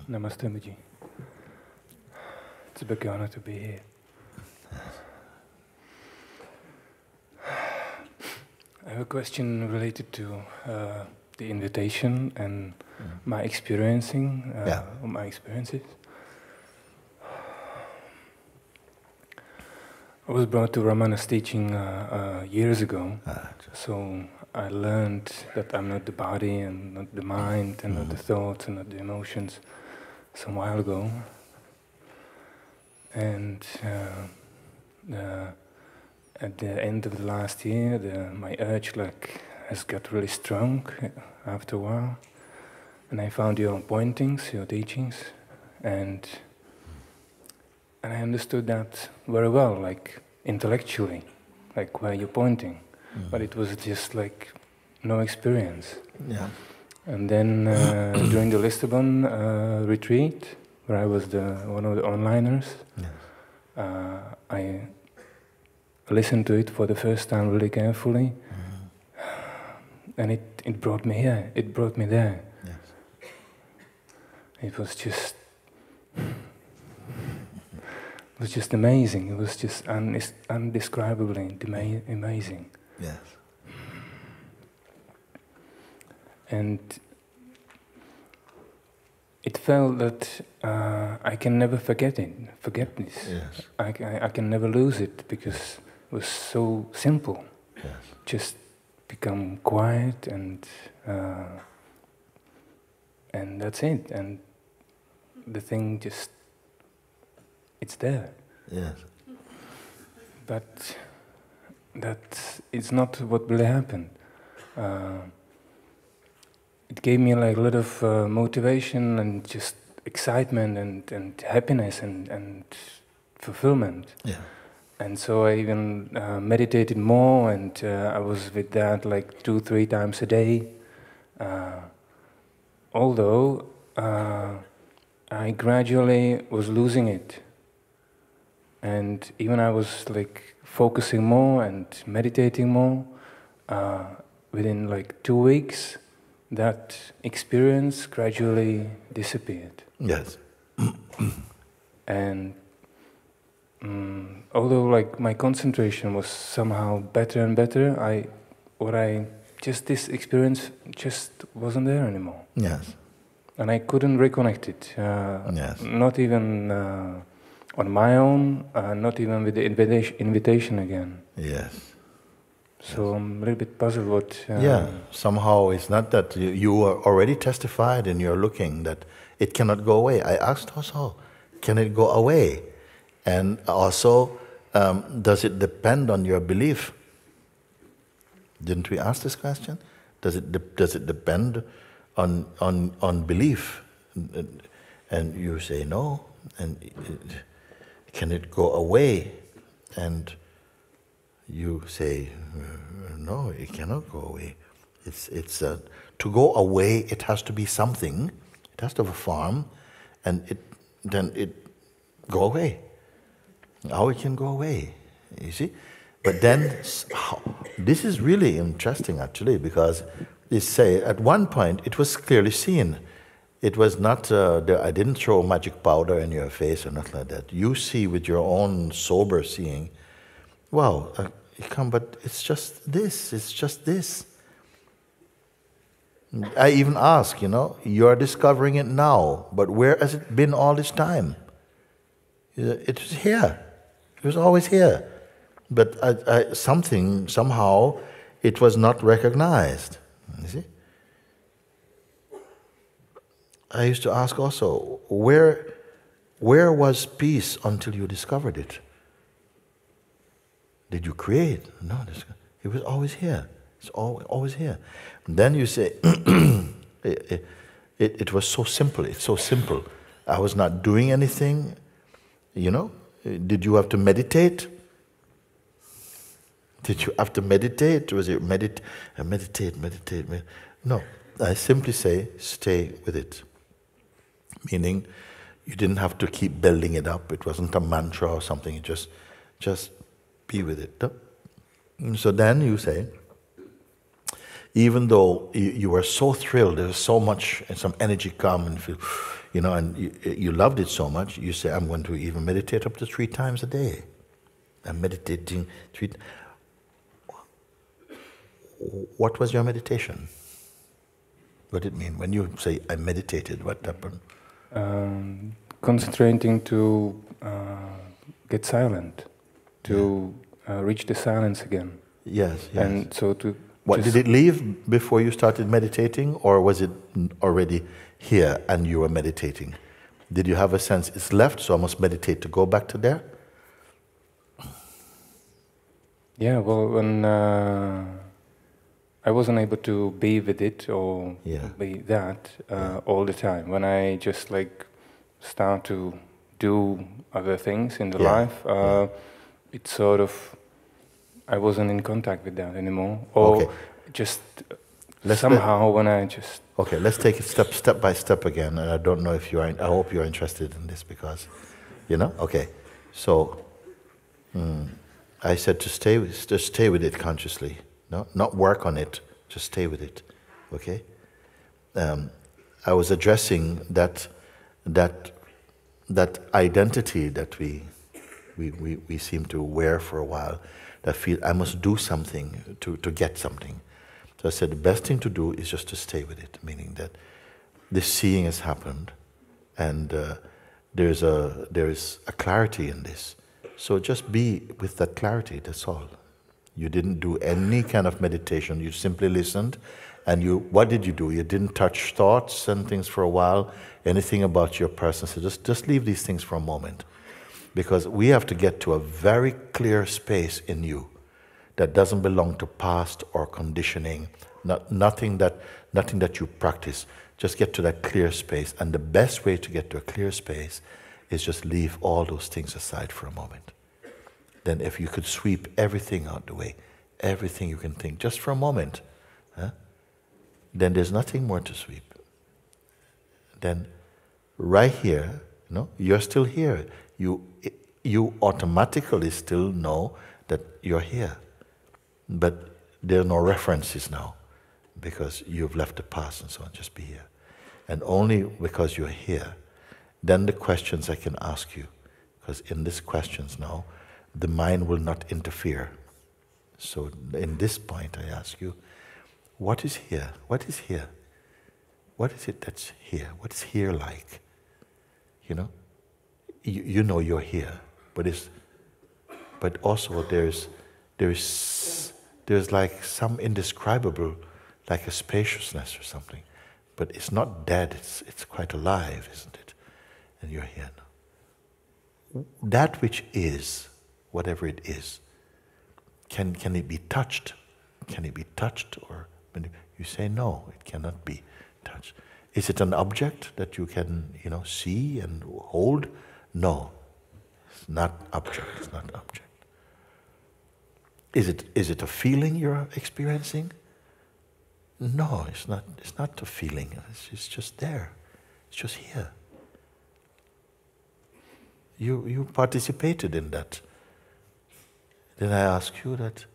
Namaste, Mooji. It's a big honor to be here. I have a question related to the invitation and my experiencing, my experiences. I was brought to Ramana's teaching years ago, so I learned that I'm not the body and not the mind and not the thoughts and not the emotions some while ago. And at the end of the last year, my urge has got really strong after a while. And I found your pointings, your teachings, and I understood that very well, intellectually, where you're pointing. But it was just no experience. Yeah. And then during the Lisbon retreat, where I was one of the onliners, I listened to it for the first time really carefully, and it brought me here. It brought me there. Yes. It was just amazing. It was just undescribably amazing. Yes. And it felt that I can never forget this. Yes. I can never lose it because it was so simple. Yes. Just become quiet and that's it. And the thing it's there. Yes. But that is not what really happened. It gave me a lot of motivation and just excitement and happiness and fulfillment. Yeah. And so I even meditated more, and I was with that 2-3 times a day. Although I gradually was losing it. And even I was focusing more and meditating more. Within 2 weeks, that experience gradually disappeared. Yes. And although my concentration was somehow better and better, this experience just wasn't there anymore. Yes. And I couldn't reconnect it. Yes. Not even on my own, not even with the invitation again. Yes. So I'm a little bit puzzled what... somehow it's not that you are already testified and you're looking that it cannot go away. I asked also, can it go away? And also, does it depend on your belief? Didn't we ask this question? Does it depend on belief? And you say no. And can it go away? And you say no, it cannot go away. It's to go away. It has to be something. It has to have a form, and then it go away. How it can go away, you see? But then, this is really interesting actually, because they say at one point it was clearly seen. It was not, I didn't throw magic powder in your face or nothing like that. You see with your own sober seeing, wow, but it's just this. I even ask, you're discovering it now, but where has it been all this time? It was here. It was always here. But somehow, it was not recognized. You see? I used to ask also, where was peace until you discovered it? Did you create? No, it was always here. It's always here. And then you say, it was so simple. It's so simple. I was not doing anything. Did you have to meditate? Did you have to meditate? Was it meditate? No, I simply say, stay with it. Meaning, you didn't have to keep building it up. It wasn't a mantra or something. Just be with it. And so then you say, even though you were so thrilled, there was so much, and some energy come and feel, you know, and you loved it so much, you say, I'm going to even meditate up to 3 times a day. I'm meditating 3. What was your meditation? What did it mean? When you say, I meditated, what happened? Concentrating to get silent, to reach the silence again. Yes, yes. And so to... What, did it leave before you started meditating, or was it already here and you were meditating? Did you have a sense it's left, so I must meditate to go back to there? Yeah, well, when I wasn't able to be with it or be that all the time. When I just like start to do other things in the life, it's sort of, I wasn't in contact with that anymore. Or just somehow when I just... Okay, let's take it step by step again. And I don't know if you are, I hope you're interested in this because, you know? Okay, so I said to just stay with it consciously. No, not work on it, just stay with it, okay? I was addressing that identity that we seem to wear for a while, that feel I must do something to get something. So I said the best thing to do is just to stay with it, meaning that this seeing has happened, and there is a clarity in this. So just be with that clarity, that's all. You didn't do any kind of meditation, you simply listened, and what did you do? You didn't touch thoughts and things for a while, anything about your person. So just leave these things for a moment. Because we have to get to a very clear space in you that doesn't belong to past or conditioning, nothing that you practice. Just get to that clear space. And the best way to get to a clear space is just leave all those things aside for a moment. Then if you could sweep everything out the way, everything you can think, just for a moment, then there's nothing more to sweep. Then right here, you're still here. You automatically still know that you're here. But there are no references now because you've left the past and so on, just be here. And only because you're here, then the questions I can ask you, because in these questions now, the mind will not interfere. So in this point I ask you, what is here? What is here? What is it that's here? What is here like? You know you're here, but also there's like some indescribable, like a spaciousness or something, but it's not dead. It's quite alive, isn't it? And you're here now. That which is, whatever it is, can it be touched? Can it be touched? Or you say no, it cannot be touched. Is it an object that you can see and hold? No, it's not object. It's not object. Is it a feeling you're experiencing? No, it's not. It's not a feeling. It's just there. It's just here. You participated in that. Then I ask you that.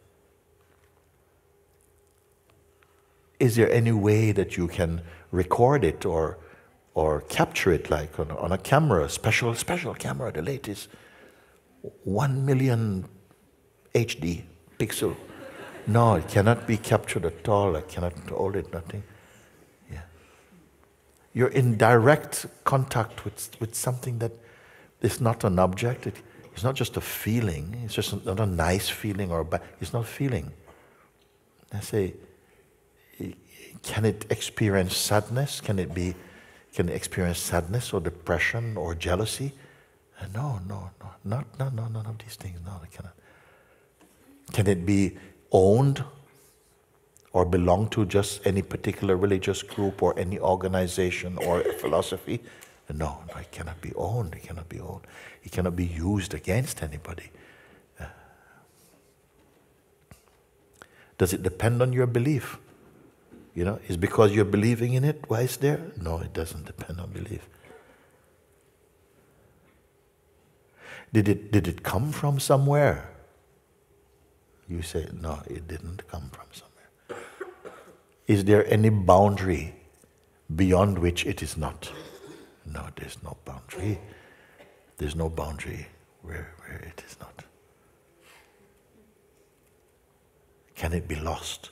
Is there any way that you can record it or capture it, like on a camera, special camera, the latest 1 million HD pixel? No, it cannot be captured at all. I cannot hold it, nothing. Yeah. You're in direct contact with something that is not an object. It's not just a feeling. It's just not a nice feeling or a bad. It's not a feeling. I say, can it experience sadness? Can it experience sadness or depression or jealousy? No, none of these things. No, it cannot. Can it be owned or belong to just any particular religious group or any organization or philosophy? No, it cannot be owned. It cannot be owned. It cannot be used against anybody. Does it depend on your belief? Is because you're believing in it why it's there? No, it doesn't depend on belief. Did it come from somewhere? You say, no, it didn't come from somewhere. Is there any boundary beyond which it is not? No, there's no boundary. There's no boundary where it is not. Can it be lost?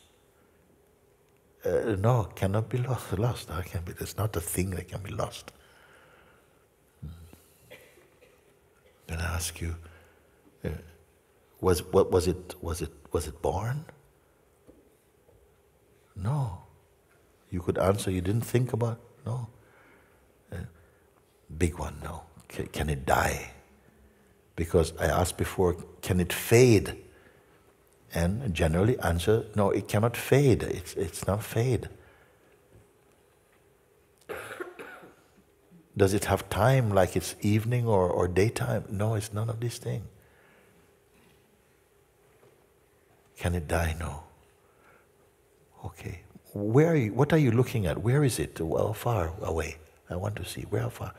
No, cannot be lost. How can be? There's not a thing that can be lost. Then I ask you, was it born? No. You could answer. You didn't think about. No. Big one. No. Can it die? Because I asked before, can it fade? And generally answer, no, it cannot fade. It's not fade. Does it have time like it's evening or daytime? No, it's none of these things. Can it die? No. Okay. Where are you, what are you looking at? Where is it? Well, far away. I want to see. Where far?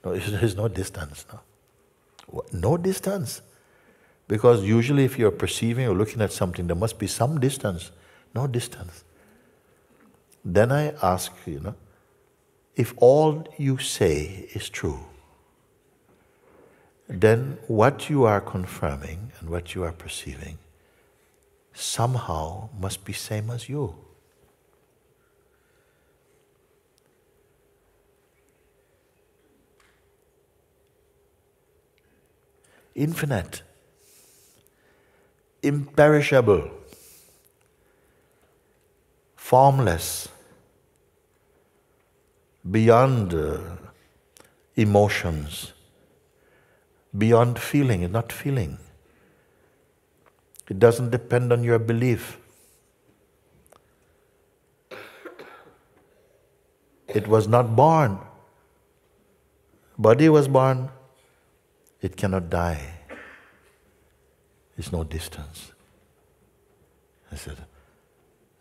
No, there's no distance. No. No distance. Because usually if you're perceiving or looking at something, there must be some distance. No distance. Then I ask, if all you say is true, then what you are confirming and what you are perceiving somehow must be same as you. Infinite, imperishable, formless, beyond emotions, beyond feeling. It's not feeling. It doesn't depend on your belief. It was not born. Body was born. It cannot die. There's no distance. I said,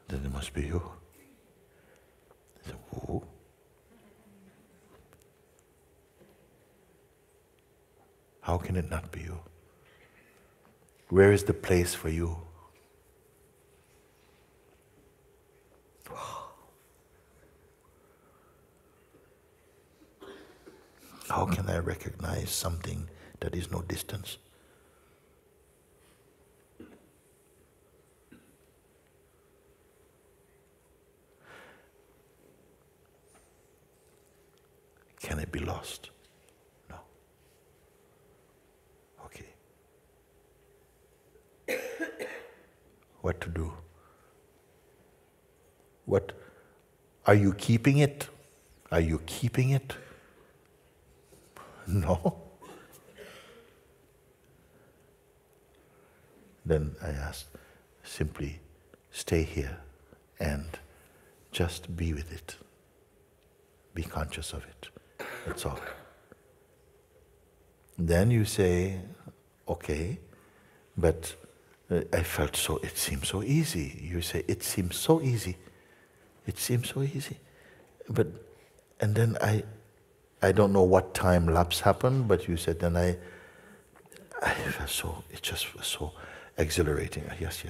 then it must be you. I said, who? How can it not be you? Where is the place for you? How can I recognize something that is no distance? Can it be lost? No. Okay. What to do? What? Are you keeping it? Are you keeping it? No. Then I asked, simply stay here and just be with it. Be conscious of it. That's all. Then you say, okay, but I felt so, it seemed so easy. You say, it seems so easy. It seems so easy. But, and then I don't know what time lapse happened, but you said, then I felt so, it just was so exhilarating. Yes.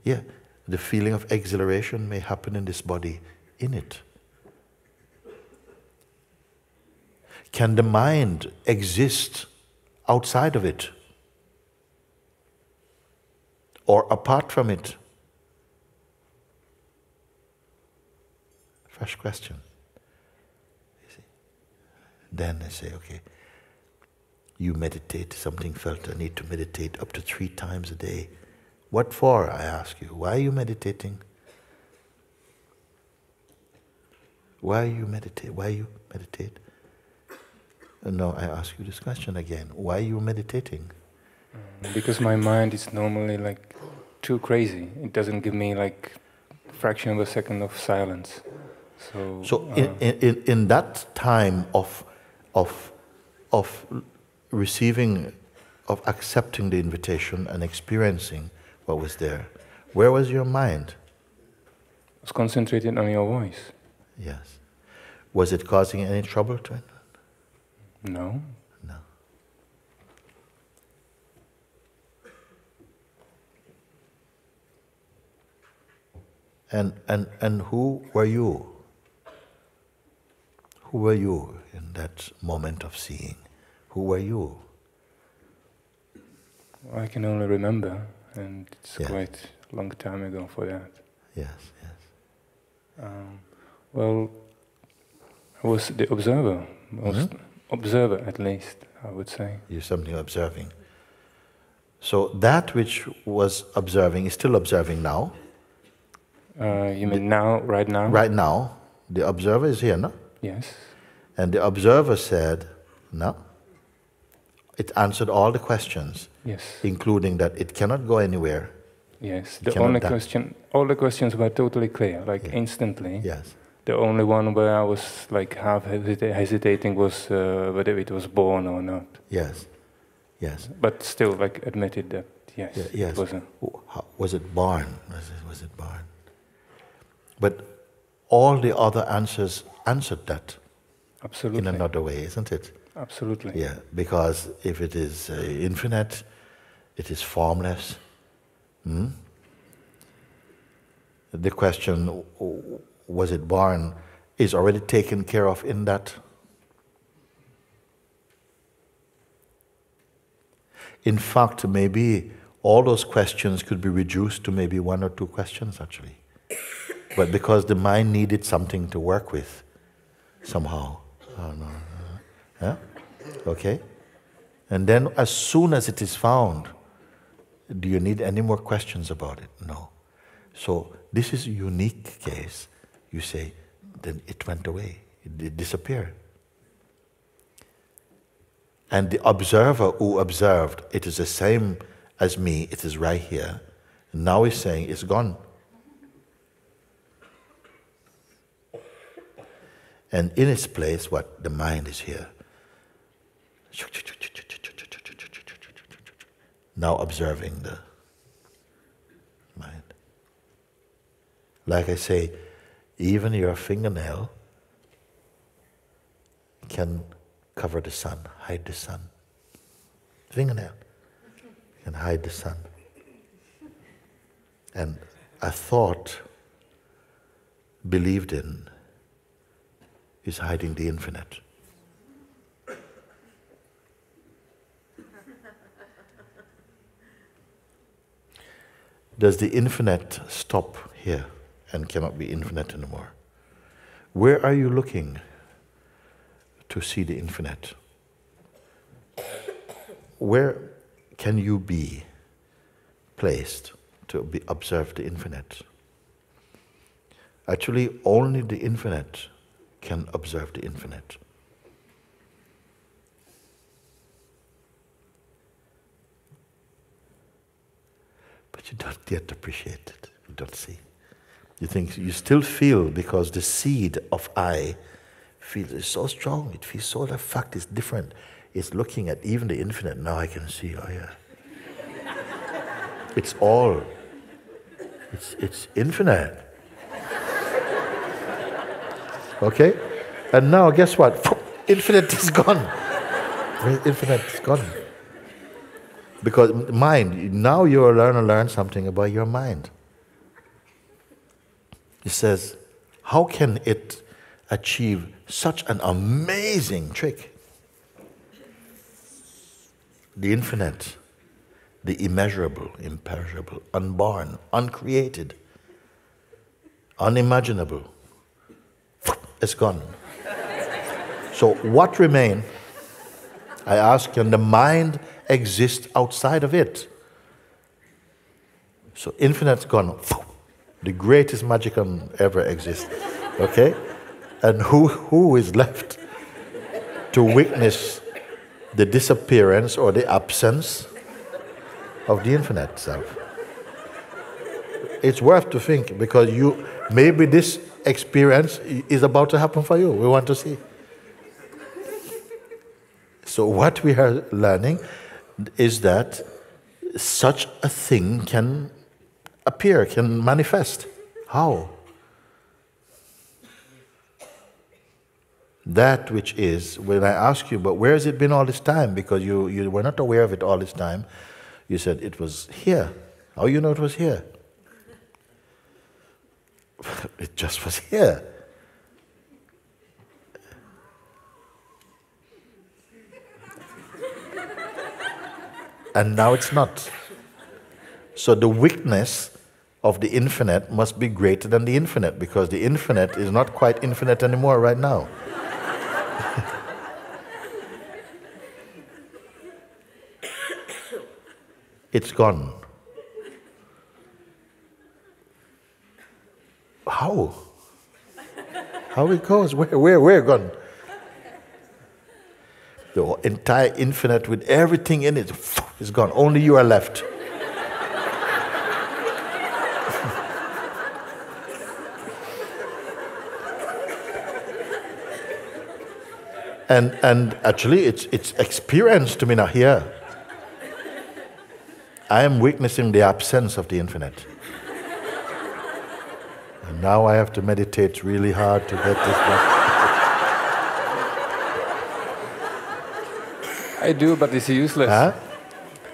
Yeah, the feeling of exhilaration may happen in this body, in it. Can the mind exist outside of it? Or apart from it? Fresh question. You see? Then I say, okay, you meditate, something felt I need to meditate up to 3 times a day. What for, I ask you? Why are you meditating? Why you meditate? Why you meditate? No, I ask you this question again. Why are you meditating? Because my mind is normally like too crazy. It doesn't give me like a fraction of a second of silence. So in that time of receiving, of accepting the invitation and experiencing what was there, where was your mind? I was concentrated on your voice. Yes. Was it causing any trouble to it? No. No. And who were you? Who were you in that moment of seeing? Who were you? I can only remember, and it's Yes. quite a long time ago for that. Yes, yes. Well, I was the observer, observer at least, I would say. You're something observing. So that which was observing is still observing now. You mean now, right now? Right now, the observer is here, no? Yes. And the observer said, no. It answered all the questions, Yes. including that it cannot go anywhere. Yes. It The only cannot die. question, all the questions were totally clear, like Yeah. instantly. Yes. The only one where I was like half hesitating was whether it was born or not. Yes. Yes. But still, like, admitted that yes, Yes. it was a. Was it born? Was it born? But all the other answers answered that Absolutely. in another way, isn't it? Absolutely. Yeah, because if it is infinite, it is formless. The question, was it born, is already taken care of in that. In fact, maybe all those questions could be reduced to maybe one or two questions actually. But because the mind needed something to work with, somehow. Yeah? Okay? And then as soon as it is found, do you need any more questions about it? No. So this is a unique case. You say, then it went away. It disappeared. And the observer who observed, it is the same as me, it is right here. And now he's saying it's gone. And in its place, what? The mind is here. Now observing the mind. Like I say, even your fingernail can cover the sun, hide the sun. Fingernail can hide the sun. And a thought believed in is hiding the infinite. Does the infinite stop here and cannot be infinite anymore? Where are you looking to see the infinite? Where can you be placed to observe the infinite? Actually, only the infinite can observe the infinite. But you don't yet appreciate it. You don't see. You think you still feel because the seed of I feels so strong. It feels so the fact is different. It's looking at even the infinite. Now I can see. Oh yeah. It's all. It's infinite. Okay? And now guess what? Infinite is gone. Infinite is gone. Because mind, now you learn something about your mind. It says, how can it achieve such an amazing trick? The infinite, the immeasurable, imperishable, unborn, uncreated, unimaginable, it's gone. So what remains? I ask, can the mind exist outside of it? So infinite's gone. The greatest magician ever exists. Okay? And who is left to witness the disappearance or the absence of the infinite self? It's worth to think because maybe this experience is about to happen for you. We want to see. So what we are learning is that such a thing can appear, can manifest. How? That which is, when I ask you, but where has it been all this time? Because you were not aware of it all this time. You said it was here. How you know it was here? It just was here. and now it's not. So the weakness of the infinite must be greater than the infinite, because the infinite is not quite infinite anymore right now. It's gone. How? How it goes? Where gone? The entire infinite with everything in it is gone. Only you are left. And actually, it's experienced to me now here. I am witnessing the absence of the infinite. And now I have to meditate really hard to get this back. I do, but it's useless. Huh?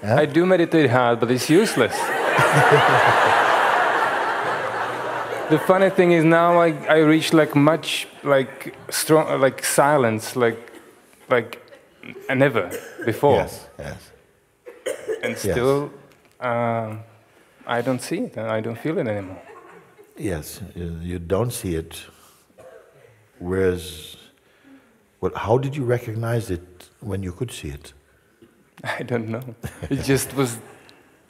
Huh? I do meditate hard, but it's useless. The funny thing is now I reach like much like strong like silence like never before. Yes, yes. And still I don't see it and I don't feel it anymore. Yes, you don't see it. Whereas, well, how did you recognize it when you could see it? I don't know. It just was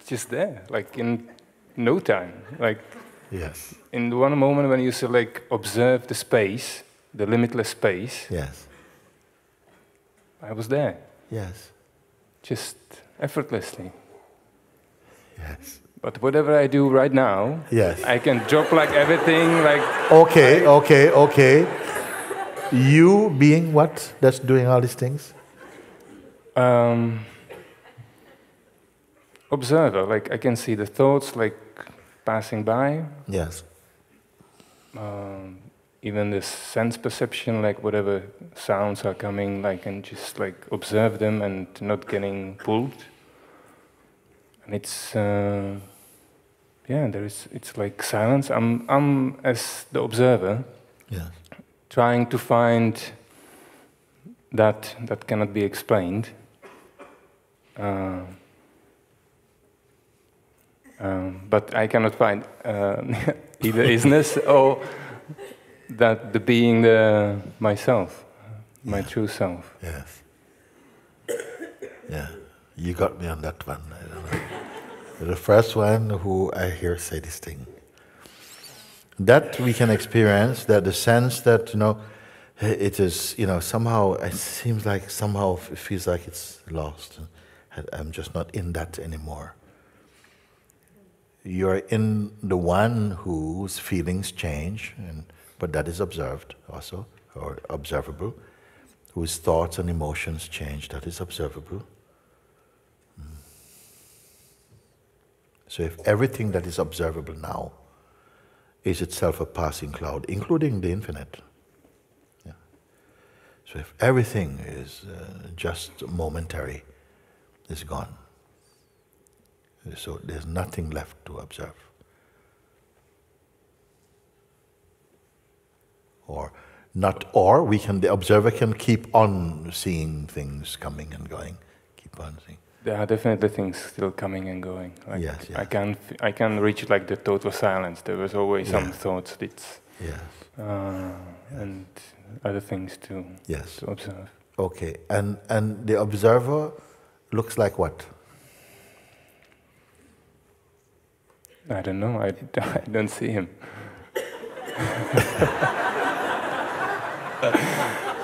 just there, like in no time. Like yes. In one moment when you like observe the space, the limitless space. Yes. I was there. Yes. Just effortlessly. Yes. But whatever I do right now, yes. I can drop like everything, like... Okay. You being what that's doing all these things? Observer, like I can see the thoughts like passing by. Yes. Even the sense perception, like whatever sounds are coming, I can just like observe them and not getting pulled. And it's it's like silence. I'm as the observer, yes, trying to find that cannot be explained. But I cannot find either isness or that the being myself, my true self. Yes. Yeah, you got me on that one. I don't know. You're the first one who I hear say this thing. That we can experience, that the sense that, it is, somehow, it seems like somehow it feels like it's lost. I'm just not in that anymore. You're in the one whose feelings change, but that is observed also, or observable. Whose thoughts and emotions change, that is observable. So if everything that is observable now is itself a passing cloud, including the infinite. Yeah. So if everything is just momentary, it's gone. So there's nothing left to observe. The observer can keep on seeing things coming and going, keep on seeing. There are definitely things still coming and going. Like yes. I can reach like the total silence. There was always some thoughts and other things to observe. Okay, and the observer looks like what? I don't know. I don't see him.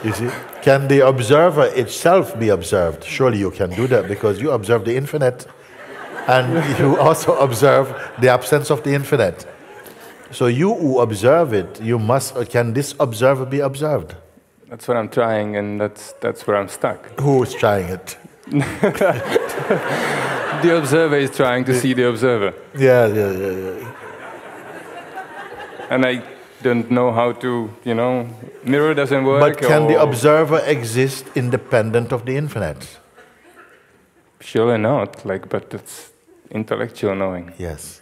You see, can the observer itself be observed? Surely you can do that because you observe the infinite and you also observe the absence of the infinite. So you who observe it, can this observer be observed? That's what I'm trying, and that's where I'm stuck. Who is trying it? The observer is trying to see the observer. Yeah. And I don't know how to, mirror doesn't work. But can the observer exist independent of the infinite? Surely not, but it's intellectual knowing. Yes.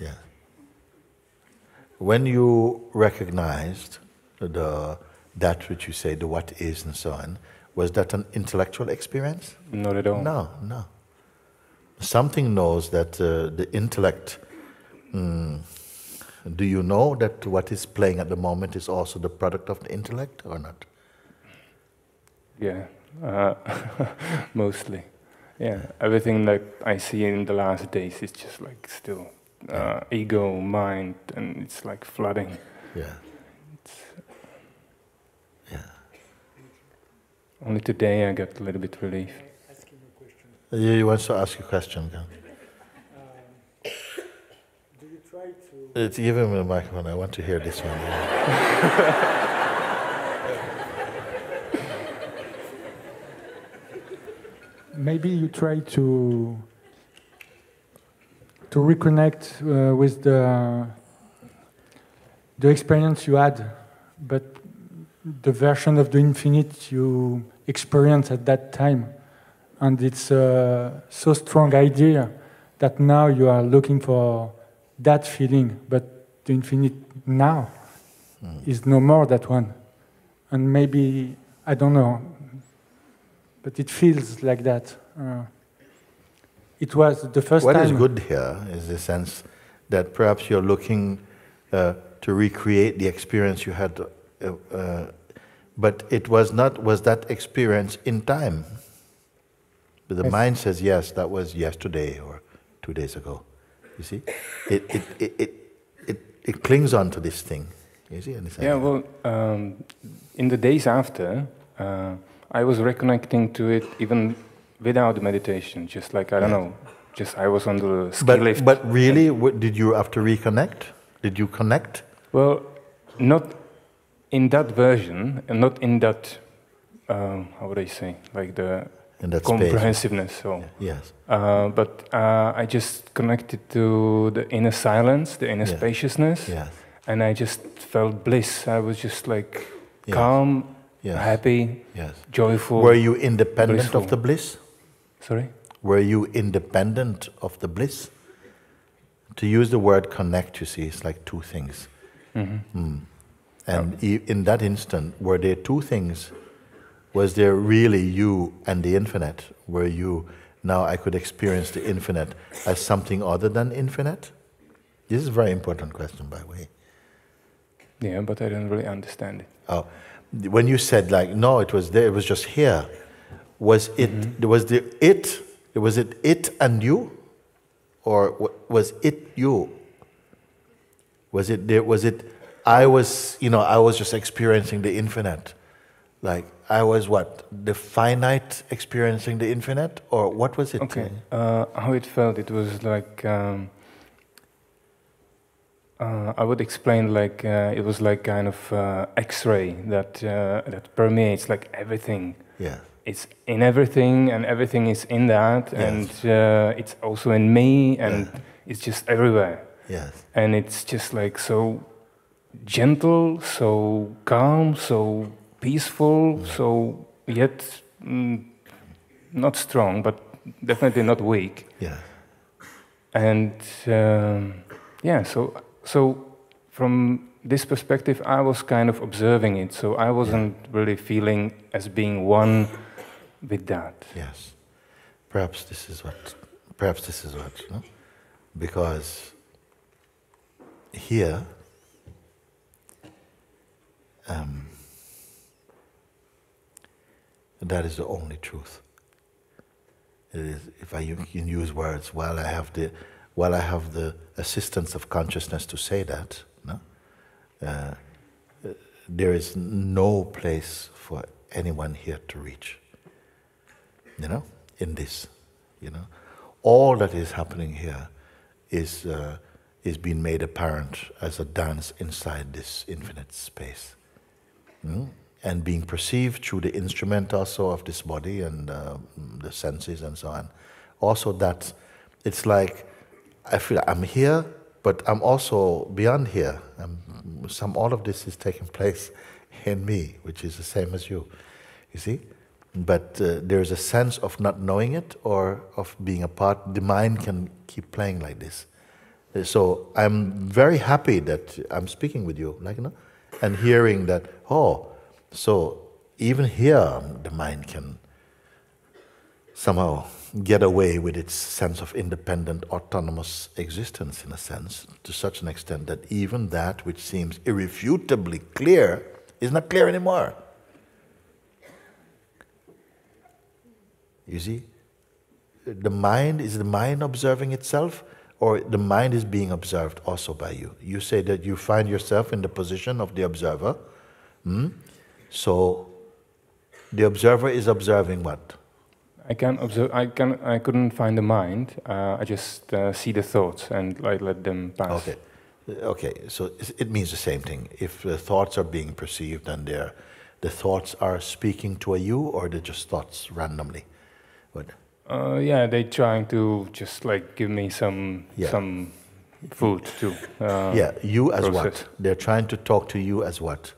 When you recognized that which you say, the what is and so on, was that an intellectual experience? Not at all. No. something knows that the intellect. Do you know that what is playing at the moment is also the product of the intellect, or not? Yeah, mostly. Yeah, everything that I see in the last days is just like still ego, mind, and it's like flooding. Yeah. Yeah. Only today I got a little bit relief. Ask him a question. You want to ask a question, Gan? Do you try to... Give him the microphone. I want to hear this one. Maybe you try to reconnect with the experience you had, but the version of the infinite you experienced at that time, and it's a so strong idea that now you are looking for that feeling, but the infinite now is no more that one, and maybe I don't know. But it feels like that. It was the first time. What is good here is the sense that perhaps you're looking to recreate the experience you had, but it was not. Was that experience in time? But the Yes. mind says yes, that was yesterday or 2 days ago. You see, it clings on to this thing. You see, Yeah, well, in the days after, I was reconnecting to it even without the meditation, just like, I don't know, just I was on the ski lift. But really, did you have to reconnect? Did you connect? Well, not in that version, and not in that, how would I say, like the In that comprehensiveness. space. So, Yes. but I just connected to the inner silence, the inner Yes. spaciousness, Yes. and I just felt bliss. I was just like Yes. calm, Yes. happy, Yes. joyful. Were you independent blissful. of the bliss? Sorry? Were you independent of the bliss? To use the word connect, you see, it's like two things. And in that instant, were there two things? Was there really you and the infinite? Were you, now I could experience the infinite as something other than infinite? This is a very important question, by the way. Yeah, but I don't really understand it. Oh, when you said like, no, it was there, it was just here. Was it, was it it and you? Or was it you? Was it there, was it, I was just experiencing the infinite. Like, I was what? The finite experiencing the infinite? Or what was it? Okay, how it felt, it was like, I would explain like, it was like kind of X-ray that permeates like everything. Yeah. It's in everything, and everything is in that, Yes. and it's also in me, and it's just everywhere. Yes. And it's just like so gentle, so calm, so peaceful, so yet not strong, but definitely not weak. Yeah. And yeah, so from this perspective, I was kind of observing it. So I wasn't really feeling as being one with that. Yes. Perhaps this is what, no? Because here, that is the only truth. It is, if I can use words, while I have the assistance of consciousness to say that, no? There is no place for anyone here to reach. In this, all that is happening here is being made apparent as a dance inside this infinite space, and being perceived through the instrument also of this body and the senses and so on. Also, that it's like I feel I'm here, but I'm also beyond here. All of this is taking place in me, which is the same as you. You see. But there's a sense of not knowing it or of being apart. The mind can keep playing like this. So I'm very happy that I'm speaking with you, and hearing that, so even here the mind can somehow get away with its sense of independent, autonomous existence, in a sense, to such an extent that even that which seems irrefutably clear is not clear anymore. You see? The mind, is the mind observing itself, or the mind is being observed also by you? You say that you find yourself in the position of the observer. So the observer is observing what? I can observe. I couldn't find the mind. I just see the thoughts and I let them pass. Okay. So it means the same thing. If the thoughts are being perceived, and the thoughts are speaking to you, or they're just thoughts randomly. What? Yeah, they trying to just like give me some food to. You as process. what? They're trying to talk to you as what?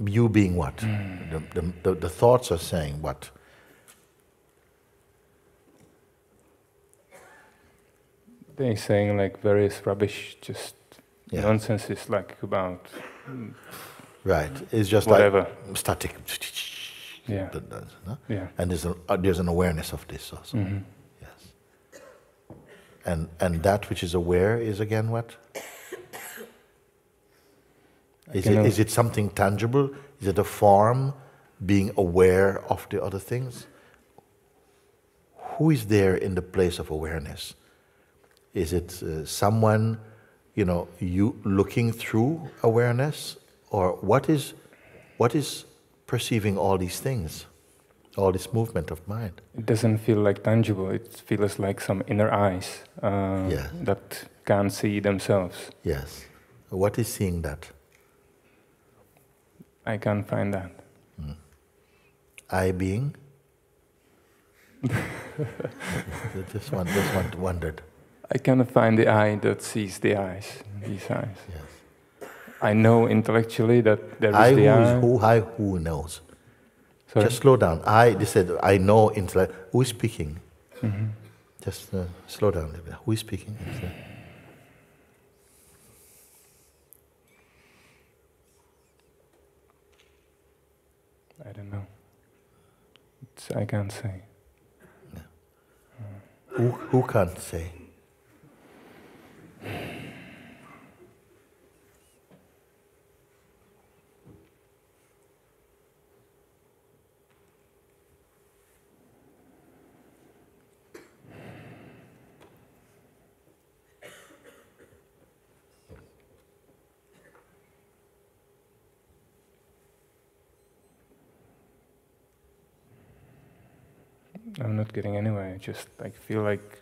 You being what? The thoughts are saying what? They saying like various rubbish, just nonsense is like about. Right, it's just whatever. Like static. Yeah. No? Yeah. And there's an awareness of this also. Mm-hmm. Yes. And that which is aware is again what? Is it something tangible? Is it a form, being aware of the other things? Who is there in the place of awareness? Is it someone, you looking through awareness? Or what is perceiving all these things, all this movement of mind? It doesn't feel like tangible. It feels like some inner eyes that can't see themselves. Yes. What is seeing that? I can't find that. I being? just wondered. I cannot find the eye that sees the eyes, these eyes. Yes. I know intellectually that there is the eye. Who knows? Sorry? Just slow down. They said, I know intellect. Who is speaking? Mm-hmm. Just slow down a little bit. Who is speaking? I don't know. I can't say. No. Who can't say? I'm not getting anywhere. I just feel like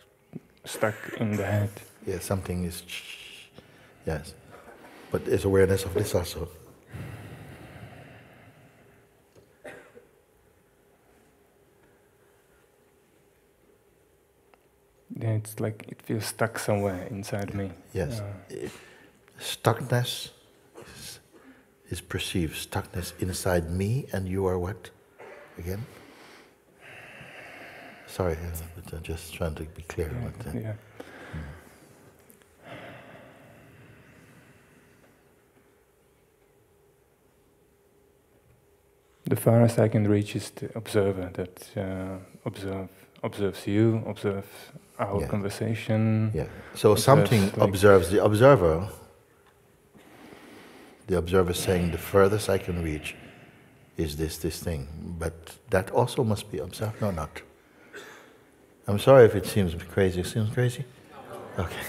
stuck in the head. Yeah, something is. Yes, but there's awareness of this also. Yeah, it's like it feels stuck somewhere inside me. Yes, stuckness is perceived. Stuckness inside me, and you are what? Again? Sorry, but I'm just trying to be clear about that. Yeah. The farthest I can reach is the observer that observes you, observes our conversation. Yeah. So something observes the observer. The observer saying, the furthest I can reach is this thing. But that also must be observed. No, not. I'm sorry if it seems crazy. It seems crazy? Okay.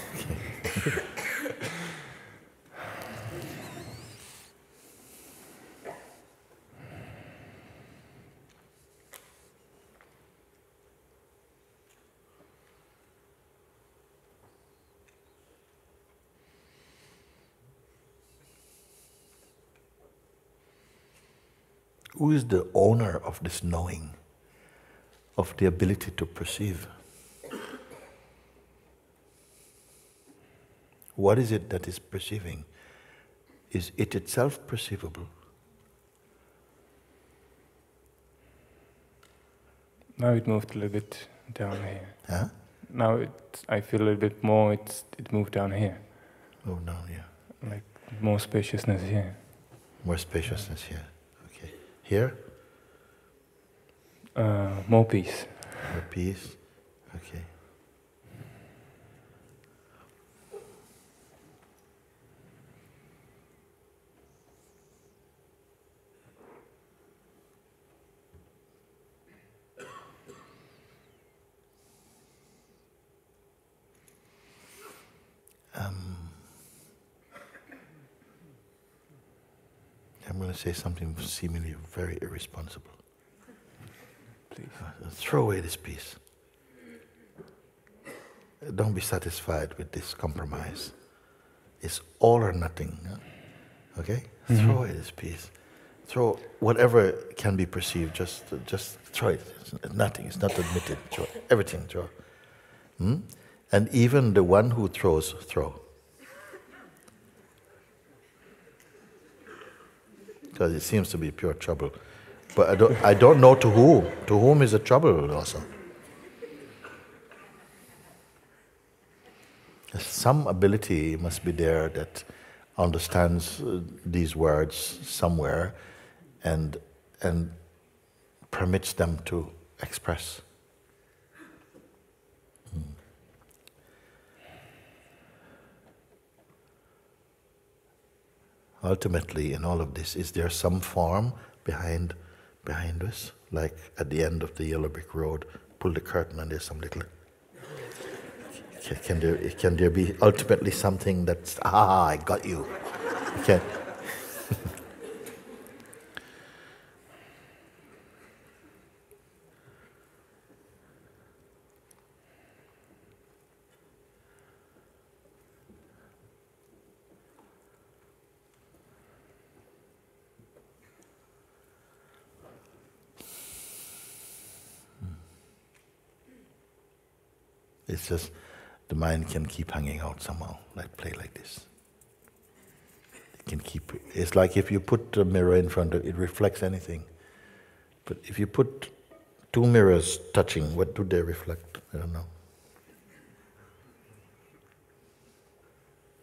Who is the owner of this knowing, of the ability to perceive? What is it that is perceiving? Is it itself perceivable? Now it moved a little bit down here. Huh? Now I feel a little bit more, it moved down here. Oh, down here. Like more spaciousness here. More spaciousness here. Okay. Here? More peace. Your peace. Okay. I'm going to say something seemingly very irresponsible. Please. Throw away this piece. Don't be satisfied with this compromise. It's all or nothing. Okay? Mm-hmm. Throw away this piece. Throw whatever can be perceived. Just throw it. It's nothing. It's not admitted. Throw everything. Throw. And even the one who throws, throw. Because it seems to be pure trouble. But I don't know to whom. To whom is the trouble also? Some ability must be there that understands these words somewhere and permits them to express. Ultimately, in all of this, is there some form behind us? Like at the end of the yellow brick road, pull the curtain and there's some little... Can there be ultimately something that's, I got you? Okay. It's just the mind can keep hanging out somehow, like play like this. It can keep. It's like if you put a mirror in front of it, reflects anything. But if you put two mirrors touching, what do they reflect? I don't know.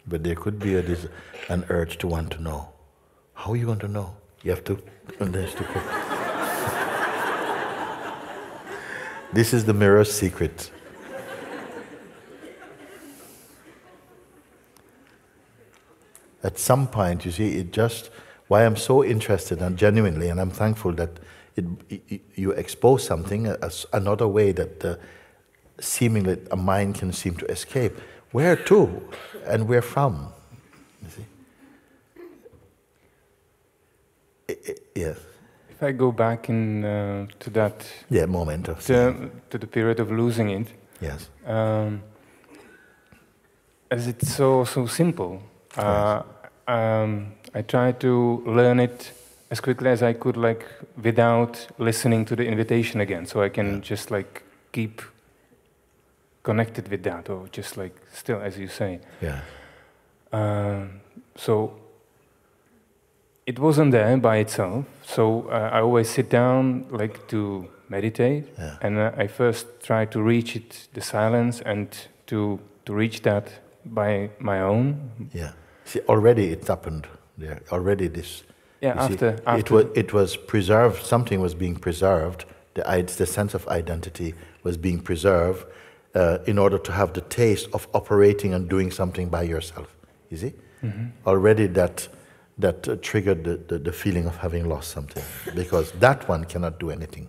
But there could be an urge to want to know. How are you going to know? You have to. And there's to put. This is the mirror's secret. At some point, you see, why I'm so interested and genuinely, and I'm thankful that you expose something, as another way that seemingly a mind can seem to escape. Where to and where from? You see? Yes. If I go back to that moment of to the period of losing it. Yes. As it's so simple. Yes. I tried to learn it as quickly as I could, like without listening to the invitation again, so I can just like keep connected with that, or just like still, as you say. Yeah. So it wasn't there by itself. So I always sit down like to meditate, and I first try to reach the silence, and to reach that by my own. Yeah. See, already it happened there. Already this. Yeah. After it was preserved. Something was being preserved. The sense of identity was being preserved in order to have the taste of operating and doing something by yourself. You see? Mm-hmm. Already that triggered the feeling of having lost something, because that one cannot do anything.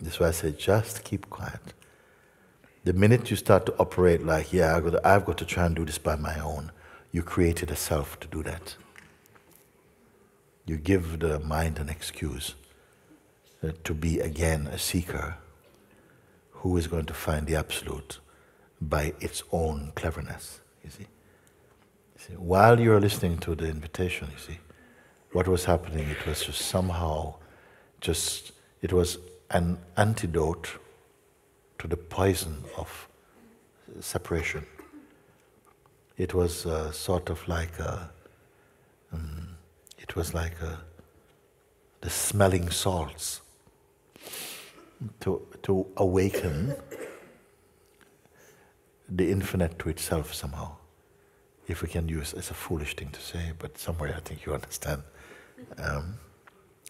That's why I say just keep quiet. The minute you start to operate like, I've got to try and do this by my own, you created a self to do that. You give the mind an excuse to be again a seeker who is going to find the absolute by its own cleverness, you see. While you're listening to the invitation, you see, what was happening, it was just somehow, it was an antidote to the poison of separation. It was sort of like the smelling salts to awaken the infinite to itself somehow. If we can use, it's a foolish thing to say, but somewhere I think you understand.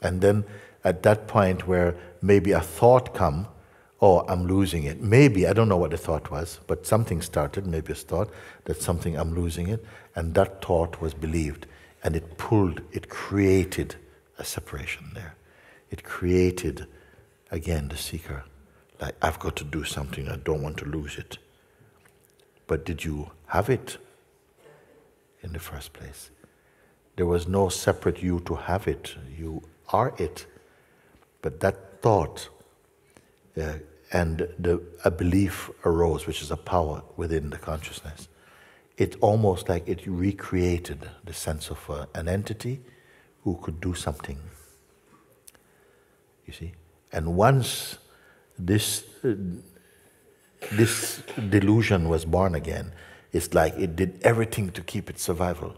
And then at that point where maybe a thought come, oh, I'm losing it. Maybe, I don't know what the thought was, but something started, maybe a thought, that something, I'm losing it, and that thought was believed, and it created a separation there. It created, again, the seeker, like, I've got to do something, I don't want to lose it. But did you have it in the first place? There was no separate you to have it. You are it. But that thought and a belief arose, which is a power within the consciousness. It almost like it recreated the sense of an entity who could do something. You see? And once this delusion was born again, it's like it did everything to keep its survival.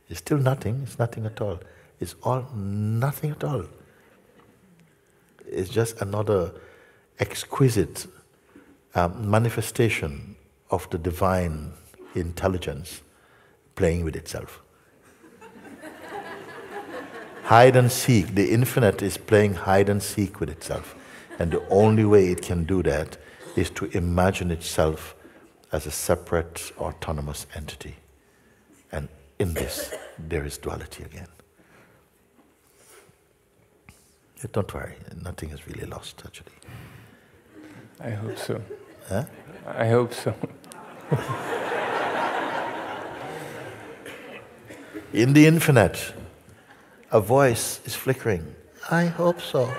It's still nothing, it's nothing at all. It's all nothing at all. It's just another exquisite manifestation of the divine intelligence playing with itself. Hide and seek, the infinite is playing hide and seek with itself. And the only way it can do that is to imagine itself as a separate, autonomous entity. And in this, there is duality again. Don't worry, nothing is really lost, actually. I hope so. Huh? I hope so. In the infinite, a voice is flickering. I hope so.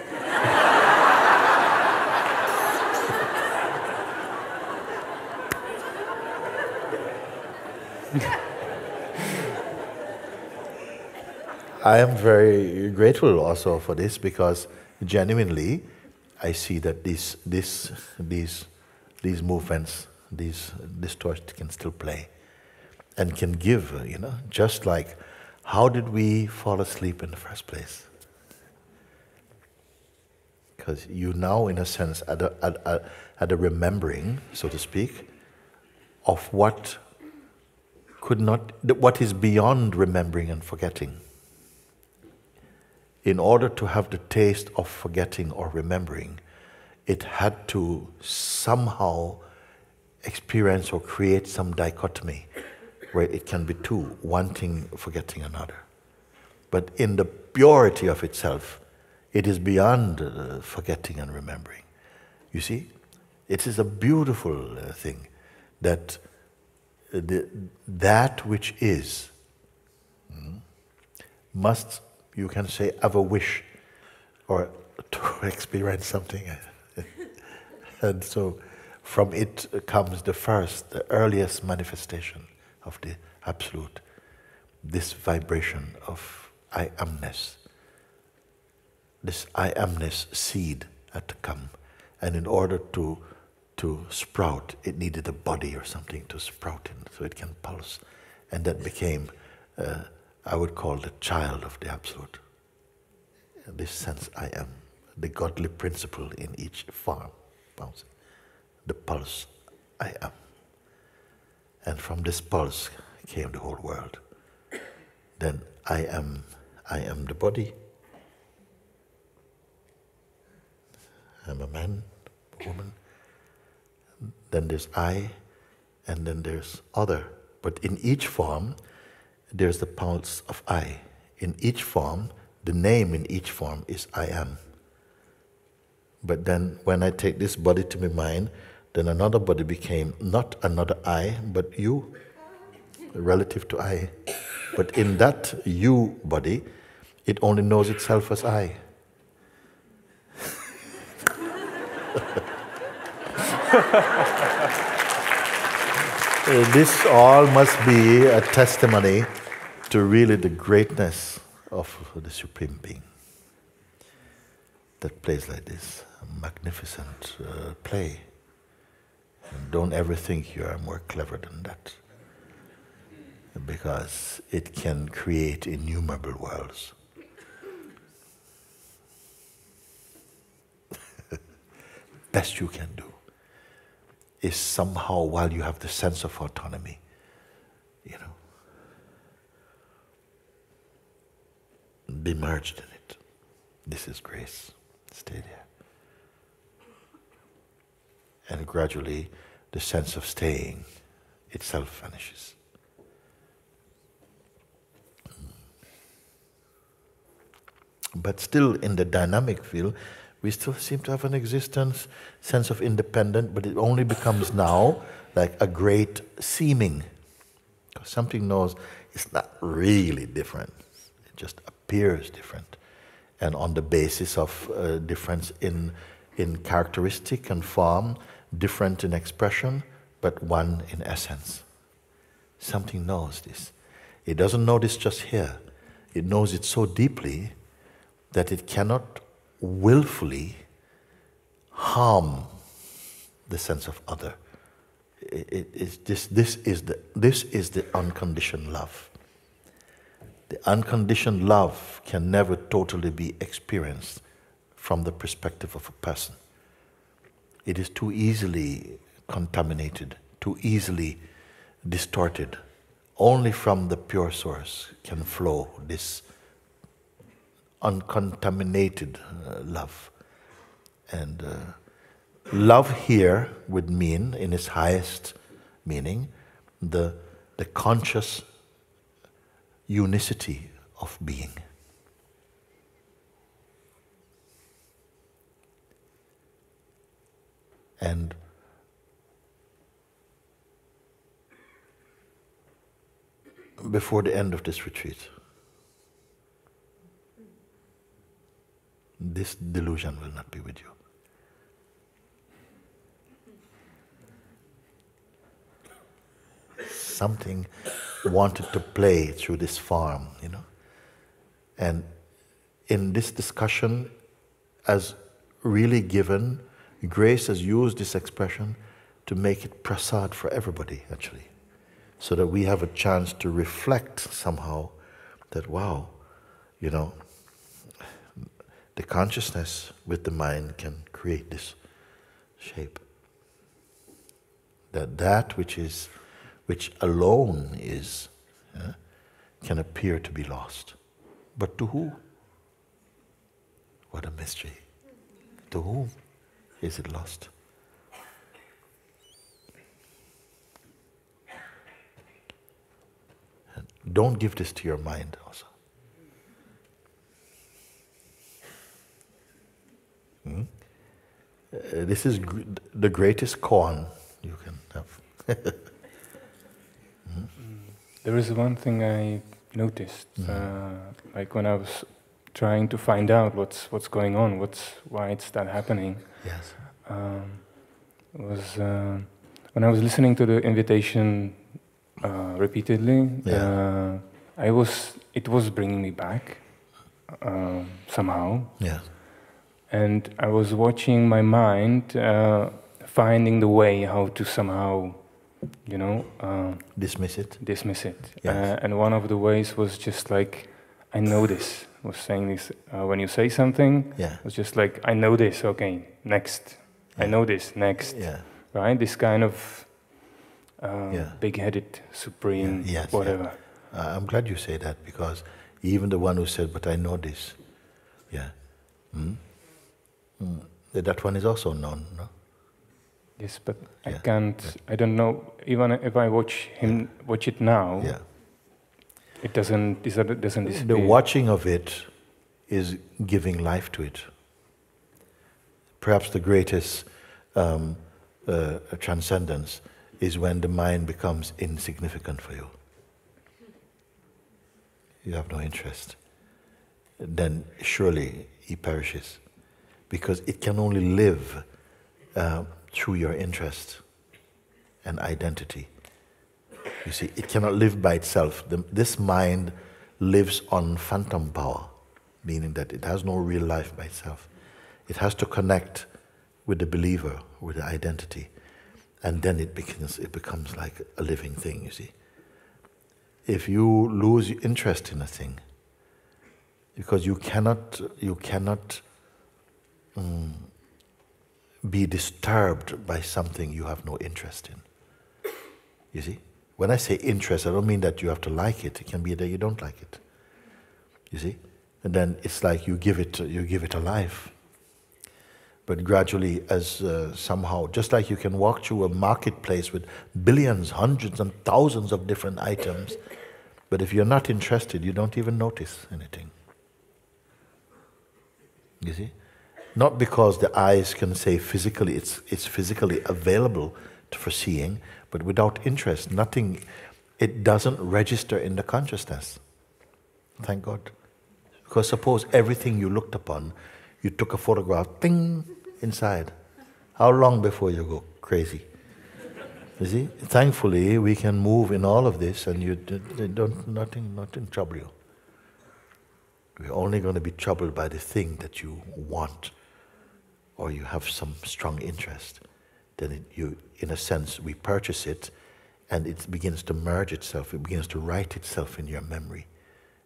I am very grateful also for this, because genuinely I see that these movements, this torch can still play and can give, just like, how did we fall asleep in the first place? Because you now, in a sense, had a remembering, so to speak, of what is beyond remembering and forgetting. In order to have the taste of forgetting or remembering, it had to somehow experience or create some dichotomy where it can be two, one thing forgetting another. But in the purity of itself, it is beyond forgetting and remembering. You see, it is a beautiful thing that that which is must, you can say, have a wish or to experience something. And so from it comes the earliest manifestation of the Absolute, this vibration of I amness. This I amness seed had to come, and in order to sprout, it needed a body or something to sprout in, so it can pulse. And that became, I would call, the child of the Absolute. This sense I am, the godly principle in each form, the pulse I am. And from this pulse came the whole world. Then I am the body. I'm a man, a woman. Then there's I, and then there's other. But in each form, there's the pulse of I. In each form, the name in each form is I am. But then when I take this body to be mine, then another body became not another I, but you, relative to I. But in that you body, it only knows itself as I. This all must be a testimony to really the greatness of the Supreme Being that plays like this, a magnificent play. And don't ever think you are more clever than that, because it can create innumerable worlds. Best you can do is somehow, while you have the sense of autonomy, be merged in it. This is grace. Stay there. and gradually the sense of staying itself vanishes. But still in the dynamic field, we still seem to have an existence, sense of independence, but it only becomes now like a great seeming. Because something knows it's not really different. It just appears different. And on the basis of difference in characteristic and form, different in expression, but one in essence. Something knows this. It doesn't know this just here. It knows it so deeply that it cannot willfully harm the sense of other. This is the unconditioned love. The unconditioned love can never totally be experienced from the perspective of a person. It is too easily contaminated, too easily distorted. Only from the pure source can flow this uncontaminated love. And love here would mean, in its highest meaning, the conscious unicity of being. And before the end of this retreat, this delusion will not be with you. Something wanted to play through this form, you know. And in this discussion, as really given, Grace has used this expression to make it prasad for everybody, actually. So that we have a chance to reflect somehow that, wow, you know, the consciousness with the mind can create this shape. That which alone is, can appear to be lost. But to who? What a mystery. To whom is it lost? And don't give this to your mind also. This is the greatest koan you can have. There is one thing I noticed, like when I was trying to find out what's going on, why it's that happening. Yes. Was when I was listening to the invitation repeatedly. Yeah. It was bringing me back somehow. Yes. And I was watching my mind finding the way how to somehow, you know, Dismiss it. Yes. And one of the ways was just like, I know this. Was saying this when you say something. Yeah. It was just like, I know this. Okay, next. Yeah. I know this. Next. Yeah. Right. This kind of big-headed, supreme, Yes, whatever. Yeah. I'm glad you say that, because even the one who said, "But I know this," that one is also known, no? Yes, but I can't. I don't know. Even if I watch it now, it doesn't disappear. The watching of it is giving life to it. Perhaps the greatest transcendence is when the mind becomes insignificant for you. You have no interest. Then surely he perishes, because it can only live through your interest and identity. You see, it cannot live by itself. This mind lives on phantom power, meaning that it has no real life by itself. It has to connect with the believer, with the identity, and then it becomes like a living thing, you see. If you lose interest in a thing, because you cannot be disturbed by something you have no interest in. You see? When I say interest, I don't mean that you have to like it. It can be that you don't like it. You see? And then it's like you give it a life. But gradually, as somehow, just like you can walk through a marketplace with billions, hundreds and thousands of different items, but if you're not interested, you don't even notice anything. You see? Not because the eyes can say physically, it's physically available for seeing, but without interest, nothing, it doesn't register in the consciousness. Thank God. Because suppose everything you looked upon, you took a photograph, ting, inside. How long before you go crazy? You see? Thankfully, we can move in all of this and nothing trouble you. You're only going to be troubled by the thing that you want or you have some strong interest. Then in a sense, we purchase it and it begins to merge itself. It begins to write itself in your memory.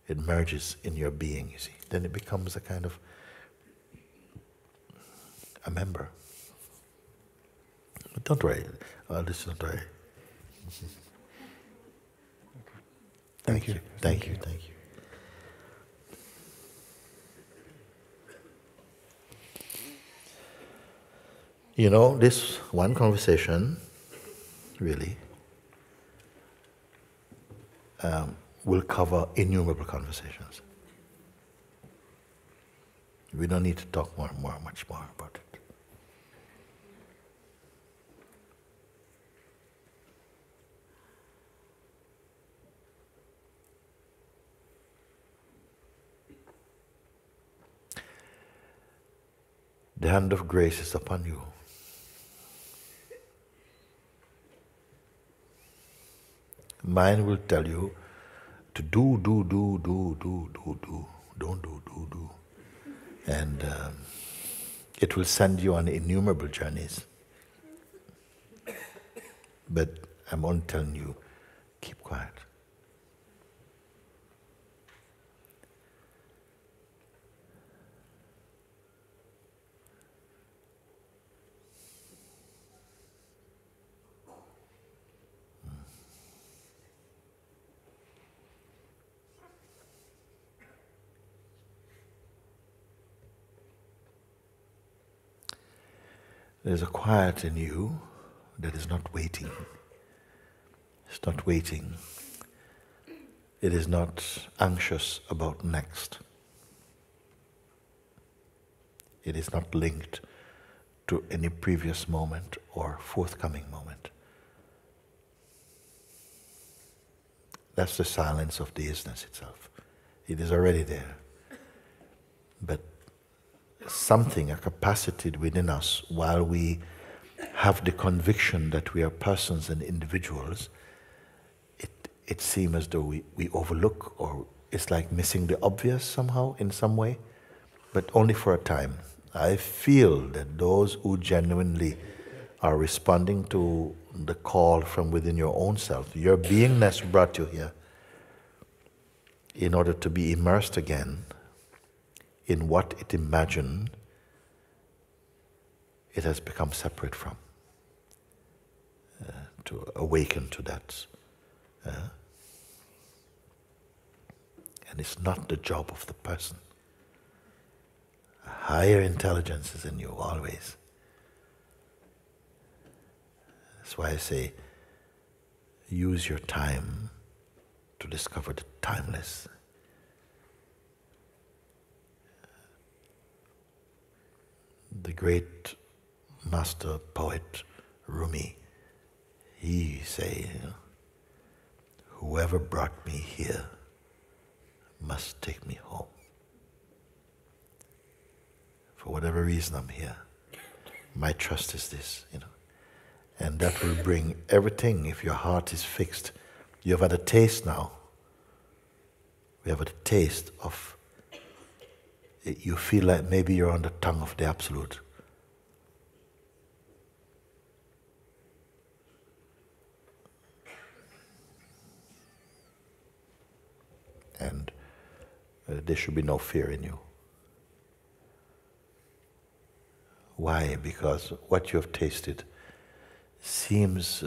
It merges in your being, you see. Then it becomes a kind of a member. But don't worry. This is not worry. Thank you. Thank you. Thank you. You know, this one conversation, really, will cover innumerable conversations. We don't need to talk much more about it. The hand of grace is upon you. Mind will tell you to do. Don't do. And it will send you on innumerable journeys. But I'm only telling you, keep quiet. There's a quiet in you that is not waiting. It's not waiting. It is not anxious about next. It is not linked to any previous moment or forthcoming moment. That's the silence of the isness itself. It is already there. But something, a capacity within us, while we have the conviction that we are persons and individuals, it seems as though we overlook, or it's like missing the obvious somehow, in some way, but only for a time. I feel that those who genuinely are responding to the call from within your own self, your beingness brought you here in order to be immersed again in what it imagined it has become separate from, to awaken to that. And it's not the job of the person. A higher intelligence is in you always. That's why I say, use your time to discover the timeless. The great master poet Rumi, he say, whoever brought me here must take me home. For whatever reason I'm here, my trust is this, and that will bring everything. If your heart is fixed, you have had a taste now. We have had a taste of, you feel like maybe you're on the tongue of the Absolute. And there should be no fear in you. Why? Because what you have tasted seems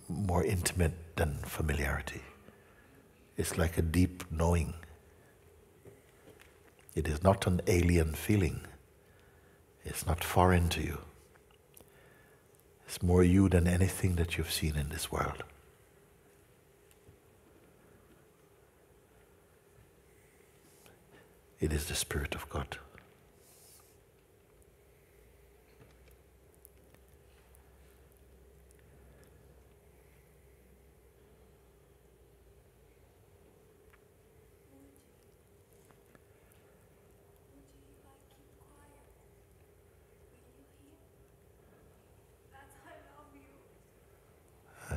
more intimate than familiarity. It's like a deep knowing. It is not an alien feeling. It's not foreign to you. It's more you than anything that you've seen in this world. It is the Spirit of God.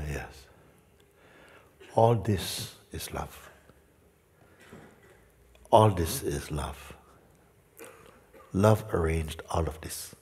Yes. All this is love. All this is love. Love arranged all of this.